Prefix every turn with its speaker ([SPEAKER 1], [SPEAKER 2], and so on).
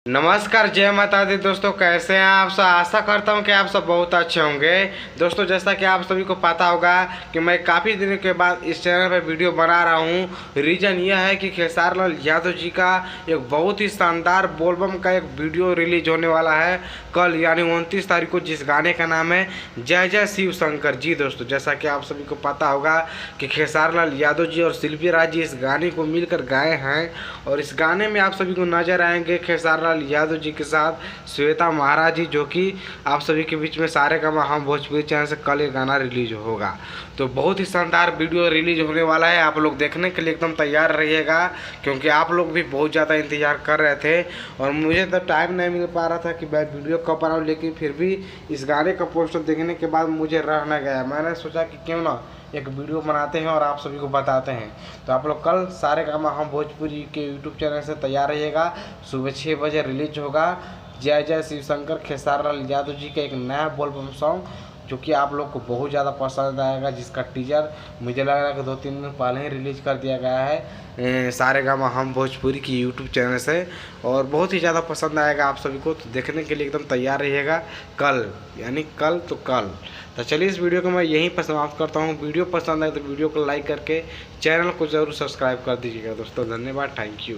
[SPEAKER 1] नमस्कार, जय माता दी दोस्तों। कैसे हैं आप सब? आशा करता हूं कि आप सब बहुत अच्छे होंगे। दोस्तों, जैसा कि आप सभी को पता होगा कि मैं काफ़ी दिनों के बाद इस चैनल पर वीडियो बना रहा हूं। रीज़न यह है कि खेसारी लाल यादव जी का एक बहुत ही शानदार बोलबम का एक वीडियो रिलीज होने वाला है कल, यानी 29 तारीख को, जिस गाने का नाम है जय जय शिव शंकर। जी दोस्तों, जैसा कि आप सभी को पता होगा कि खेसारी लाल यादव जी और शिल्पी राज जी इस गाने को मिलकर गाए हैं, और इस गाने में आप सभी को नजर आएंगे खेसारी लाल यादव जी के साथ श्वेता महाराज जी, जो कि आप सभी के बीच में सारेगामा हम भोजपुरी चैनल से कल ये गाना रिलीज होगा। तो बहुत ही शानदार वीडियो रिलीज होने वाला है। आप लोग देखने के लिए एकदम तैयार रहिएगा, क्योंकि आप लोग भी बहुत ज़्यादा इंतजार कर रहे थे और मुझे तो टाइम नहीं मिल पा रहा था कि मैं वीडियो कब बनाऊँ, लेकिन फिर भी इस गाने का पोस्टर देखने के बाद मुझे रह न गया। मैंने सोचा कि क्यों ना एक वीडियो बनाते हैं और आप सभी को बताते हैं। तो आप लोग कल सारेगामा हम भोजपुरी के यूट्यूब चैनल से तैयार रहिएगा। सुबह 6 बजे रिलीज होगा जय जय शिव शंकर, खेसारी लाल यादव जी का एक नया बोलबम सॉन्ग, जो कि आप लोग को बहुत ज़्यादा पसंद आएगा, जिसका टीजर मुझे लग रहा है कि 2-3 दिन पहले ही रिलीज कर दिया गया है सारेगामा हम भोजपुरी की यूट्यूब चैनल से, और बहुत ही ज़्यादा पसंद आएगा आप सभी को। तो देखने के लिए एकदम तैयार रहिएगा कल, यानी कल तो कल। तो चलिए, इस वीडियो को मैं यहीं पर समाप्त करता हूँ। वीडियो पसंद आए तो वीडियो को लाइक करके चैनल को ज़रूर सब्सक्राइब कर दीजिएगा दोस्तों। धन्यवाद, थैंक यू।